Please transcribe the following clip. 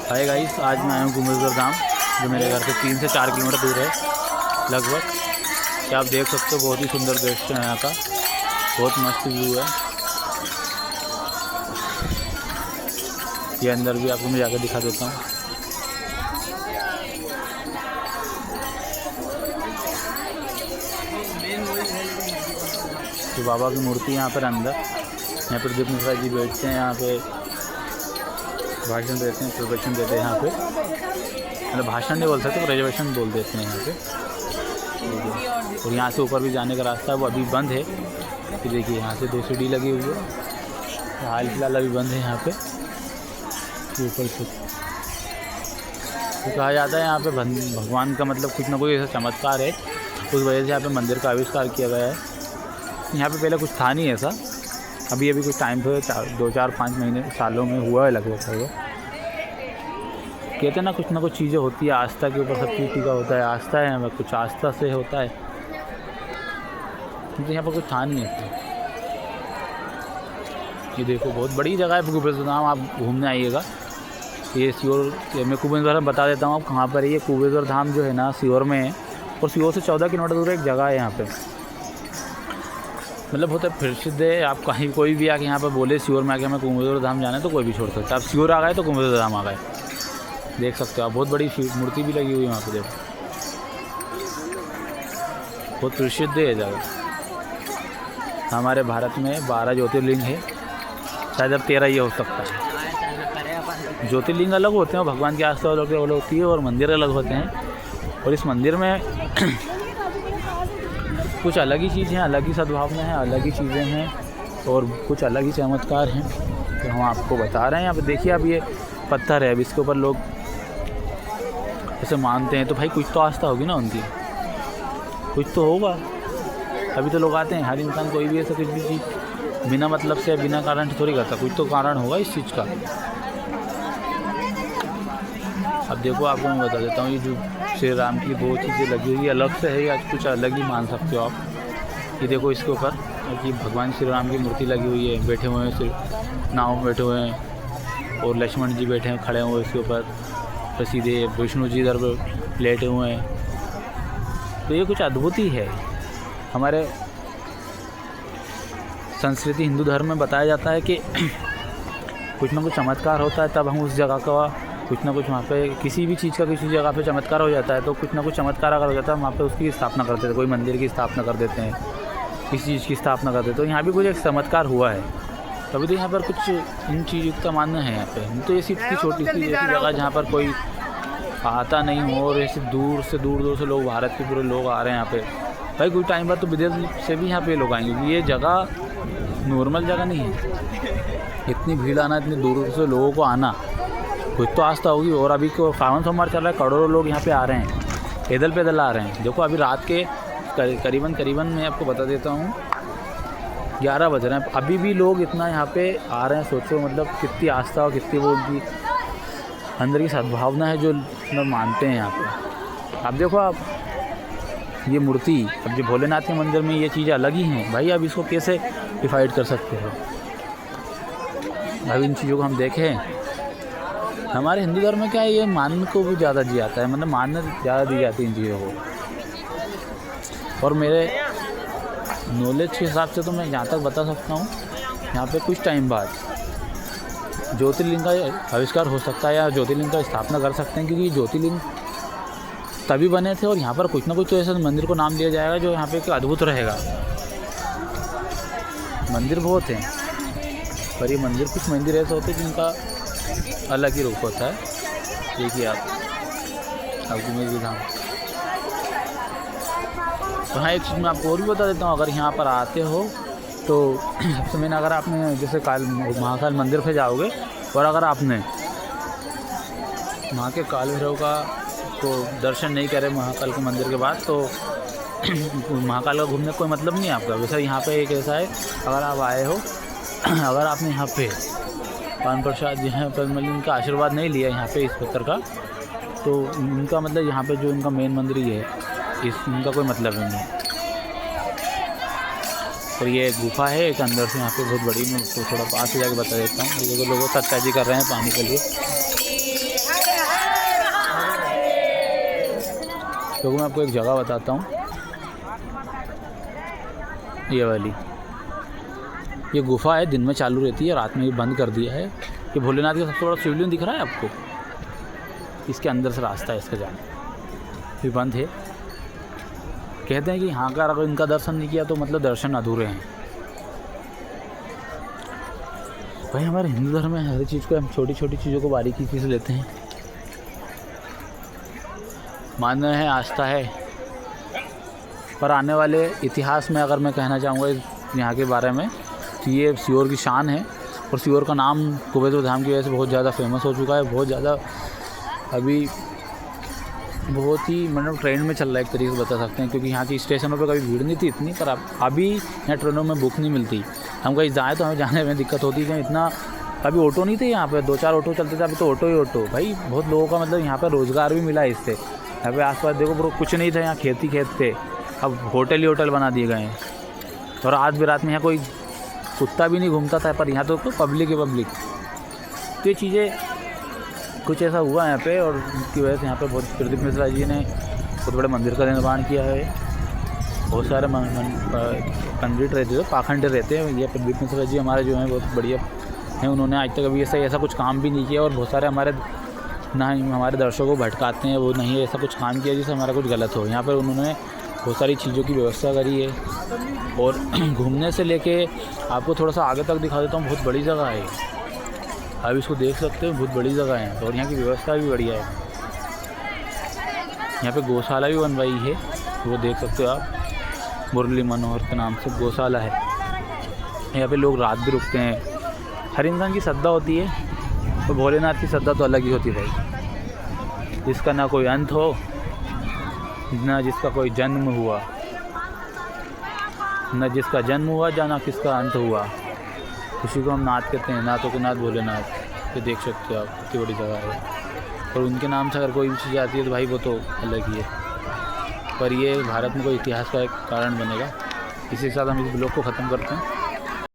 Hi guys, आज मैं आया हूँ कुंभेश्वर धाम, जो मेरे घर से 3 से 4 किलोमीटर दूर है लगभग। क्या आप देख सकते हो, बहुत ही सुंदर दृश्य है यहाँ का, बहुत मस्त व्यू है। ये अंदर भी आपको मैं जाकर दिखा देता हूँ। तो बाबा की मूर्ति यहाँ पर अंदर, यहाँ पर प्रदीप मिश्रा जी बैठते हैं, यहाँ पे भाषण देते हैं, प्रवचन देते हैं यहाँ पे। मतलब भाषण नहीं बोल सकते, रिजर्वेशन बोल देते हैं यहाँ पे। और यहाँ से ऊपर भी जाने का रास्ता है, वो अभी बंद है। कि देखिए यहाँ से 2 सीढ़ी लगी हुई है, हाल फिलहाल अभी बंद है यहाँ पे ऊपर से। तो कहा जाता है यहाँ पे भगवान का मतलब कुछ ना कुछ ऐसा चमत्कार है, उस वजह से यहाँ पे मंदिर का आविष्कार किया गया है। यहाँ पे पहले कुछ था नहीं ऐसा, अभी कुछ टाइम पे 2-4-5 महीने सालों में हुआ है लगभग। कहते हैं ना कुछ चीज़ें होती है, आस्था के ऊपर सब चीज़ टिका होता है। आस्था है हमें, कुछ आस्था से होता है, क्योंकि यहाँ पर कुछ था नहीं है। ये देखो बहुत बड़ी जगह है कुंभेश्वर धाम, आप घूमने आइएगा। ये सीहोर, मैं कुंभेश्वर बता देता हूँ आप कहाँ पर है। ये कुंभेश्वर धाम जो है ना सीहोर में है, और सीहोर से 14 किलोमीटर दूर एक जगह है यहाँ पे। मतलब बहुत प्रसिद्ध है। आप कहीं कोई भी आके यहाँ पर बोले सीहोर में आके हमें कुंभेश्वर धाम जाना है, तो कोई भी छोड़ सकता है। आप सीहोर आ गए तो कुंभेश्वर धाम आ गए, देख सकते हो आप। बहुत बड़ी मूर्ति भी लगी हुई है वहाँ पे, देखो बहुत प्रसिद्ध है ये जगह। हमारे भारत में 12 ज्योतिर्लिंग है, शायद अब 13 ये हो सकता है। ज्योतिर्लिंग अलग होते हैं, भगवान की आस्था अलग होती है, और मंदिर अलग होते हैं। और इस मंदिर में कुछ अलग ही चीज़ें हैं, अलग ही सद्भावना है, अलग ही चीज़ें हैं, और कुछ अलग ही चमत्कार हैं, तो हम आपको बता रहे हैं। यहाँ पे देखिए, अब ये पत्थर है, अब इसके ऊपर लोग ऐसे मानते हैं, तो भाई कुछ तो आस्था होगी ना उनकी, कुछ तो होगा, अभी तो लोग आते हैं। हर इंसान कोई भी ऐसा कुछ भी चीज़ बिना मतलब से, बिना कारण से थोड़ी करता, कुछ तो कारण होगा इस चीज़ का। अब देखो, आपको मैं बता देता हूँ, ये जो श्री राम की 2 चीज़ें लगी हुई है, अलग से है या कुछ अलग ही मान सकते हो आप। ये देखो इसके ऊपर कि भगवान श्री राम की मूर्ति लगी हुई है, बैठे हुए हैं, नाव में बैठे हुए हैं, और लक्ष्मण जी बैठे हैं, खड़े हुए इसके ऊपर। तो सीधे विष्णु जी इधर पर लेटे हुए हैं। तो ये कुछ अद्भुत ही है। हमारे संस्कृति हिंदू धर्म में बताया जाता है कि कुछ ना कुछ चमत्कार होता है, तब हम उस जगह का कुछ ना कुछ वहाँ पे, किसी भी चीज़ का किसी जगह पे चमत्कार हो जाता है, तो कुछ ना कुछ चमत्कार अगर हो जाता है, वहाँ पे उसकी स्थापना कर देते हैं। कोई मंदिर की स्थापना कर देते हैं, किसी चीज़ की स्थापना कर देते हैं। तो यहाँ भी कुछ एक चमत्कार हुआ है, तभी तो यहाँ पर कुछ इन चीज़ों का मानना है यहाँ पे। तो ये सिर्फ की छोटी सी ऐसी जगह जहाँ पर कोई आता नहीं हो, और ऐसे दूर से लोग, भारत के पूरे लोग आ रहे हैं यहाँ पे। भाई कुछ टाइम बाद तो विदेश से भी यहाँ पे लोग आएंगे। ये जगह नॉर्मल जगह नहीं है, इतनी भीड़ आना, इतनी दूर से लोगों को आना, कुछ तो आस्था होगी। और अभी को सावन सोमवार चल रहा है, करोड़ों लोग यहाँ पे आ रहे हैं, पैदल आ रहे हैं। देखो अभी रात के करीबन मैं आपको बता देता हूँ 11 बज रहे हैं, अभी भी लोग इतना यहाँ पे आ रहे हैं। सोचो मतलब कितनी आस्था और कितनी वो उनकी अंदर की सद्भावना है, जो लोग मानते हैं यहाँ पे। अब देखो, आप ये मूर्ति, अब जो भोलेनाथ के मंदिर में ये चीज़ें अलग ही हैं भाई, अब इसको कैसे डिफाइड कर सकते हो। अब इन चीज़ों को हम देखें, हमारे हिंदू धर्म में क्या है, ये मान को भी ज़्यादा जी जाता है, मतलब मानना ज़्यादा दी जाती है इन चीज़ों को। और मेरे नॉलेज के हिसाब से तो मैं जहाँ तक बता सकता हूँ, यहाँ पे कुछ टाइम बाद ज्योतिर्लिंग का आविष्कार हो सकता है, या ज्योतिर्लिंग का स्थापना कर सकते हैं, क्योंकि ज्योतिर्लिंग तभी बने थे। और यहाँ पर कुछ ना कुछ तो ऐसा मंदिर को नाम दिया जाएगा जो यहाँ पे एक अद्भुत रहेगा। मंदिर बहुत हैं, पर ये मंदिर, कुछ मंदिर ऐसे होते हैं जिनका अलग ही रूप होता है। देखिए आप कुंभेश्वर धाम। तो हाँ, एक चीज़ मैं आपको और भी बता देता हूँ, अगर यहाँ पर आते हो तो सबसे मैंने, अगर आपने जैसे महाकाल मंदिर पे जाओगे, और अगर आपने वहाँ के काल भैरव का तो दर्शन नहीं करे महाकाल के मंदिर के बाद, तो महाकाल का घूमने का कोई मतलब नहीं है आपका। वैसे यहाँ पे एक ऐसा है, अगर आप आए हो, अगर आपने यहाँ पे पान प्रसाद यहाँ पर मतलब इनका आशीर्वाद नहीं लिया यहाँ पे इस पत्थर का, तो इनका मतलब यहाँ पे जो इनका मेन मंदिर ही है, इनका कोई मतलब ही नहीं है। और ये गुफा है एक अंदर से, यहाँ पे बहुत बड़ी। मैं तो थोड़ा पास से जाके बता देता हूँ। ये देखो लोग सत्ताजी कर रहे हैं पानी के लिए। तो मैं आपको एक जगह बताता हूँ, ये वाली, ये गुफा है, दिन में चालू रहती है, रात में ये बंद कर दिया है। ये भोलेनाथ का सबसे बड़ा शिवलिंग दिख रहा है आपको, इसके अंदर से रास्ता है इसका जाने, ये बंद है। कहते हैं कि यहाँ का अगर इनका दर्शन नहीं किया तो मतलब दर्शन अधूरे हैं। भाई हमारे हिंदू धर्म में हर चीज़ को हम छोटी छोटी चीज़ों को बारीकी से लेते हैं, मानना है, आस्था है। पर आने वाले इतिहास में अगर मैं कहना चाहूँगा यहाँ के बारे में, तो ये सीहोर की शान है। और सीहोर का नाम कुबेरपुर धाम की वजह से बहुत ज़्यादा फेमस हो चुका है, बहुत ज़्यादा अभी बहुत ही मतलब ट्रेंड में चल रहा है एक तरीके से बता सकते हैं। क्योंकि यहाँ की स्टेशनों पे कभी भीड़ नहीं थी इतनी, पर अभी यहाँ ट्रेनों में बुक नहीं मिलती। हम कहीं जाएँ तो हमें जाने में दिक्कत होती है, इतना कभी ऑटो नहीं थे यहाँ पे, 2-4 ऑटो चलते थे, अभी तो ऑटो ही ऑटो। भाई बहुत लोगों का मतलब यहाँ पर रोज़गार भी मिला है इससे। यहाँ पे आसपास देखो कुछ नहीं था, यहाँ खेत ही खेत थे, अब होटल ही होटल बना दिए गए हैं। और आज भी रात में यहाँ कोई कुत्ता भी नहीं घूमता था, पर यहाँ तो पब्लिक है पब्लिक। तो ये चीज़ें कुछ ऐसा हुआ यहाँ पे, और उसकी वजह से यहाँ पे बहुत प्रदीप मिश्रा जी ने बहुत बड़े मंदिर का निर्माण किया है। बहुत सारे पंडित रहते हैं, पाखंड रहते हैं, ये प्रदीप मिश्रा जी हमारे जो हैं बहुत बढ़िया हैं। उन्होंने आज तक अभी ऐसा कुछ काम भी नहीं किया, और बहुत सारे हमारे हमारे दर्शकों को भटकाते हैं, वो नहीं ऐसा कुछ काम किया जिससे हमारा कुछ गलत हो। यहाँ पर उन्होंने बहुत सारी चीज़ों की व्यवस्था करी है। और घूमने से लेके आपको थोड़ा सा आगे तक दिखा देता हूँ, बहुत बड़ी जगह है, आप इसको देख सकते हो, बहुत बड़ी जगह है। और यहाँ की व्यवस्था भी बढ़िया है। यहाँ पे गौशाला भी बनवाई है, वो देख सकते हो आप, मुरली मनोहर के नाम से गौशाला है। यहाँ पे लोग रात भी रुकते हैं। हर इंसान की श्रद्धा होती है, तो भोलेनाथ की श्रद्धा तो अलग ही होती है भाई, जिसका ना कोई अंत हो, ना जिसका कोई जन्म हुआ, न जिसका जन्म हुआ, ना किसका अंत हुआ, उसी को हम नाथ कहते हैं, नाथों के नाथ भोलेनाथ। ये देख सकते हो आप, कितनी बड़ी जगह है। और उनके नाम से अगर कोई भी चीज़ आती है तो भाई वो तो अलग ही है। पर ये भारत में कोई इतिहास का एक कारण बनेगा। इसी के साथ हम इस ब्लॉग को ख़त्म करते हैं।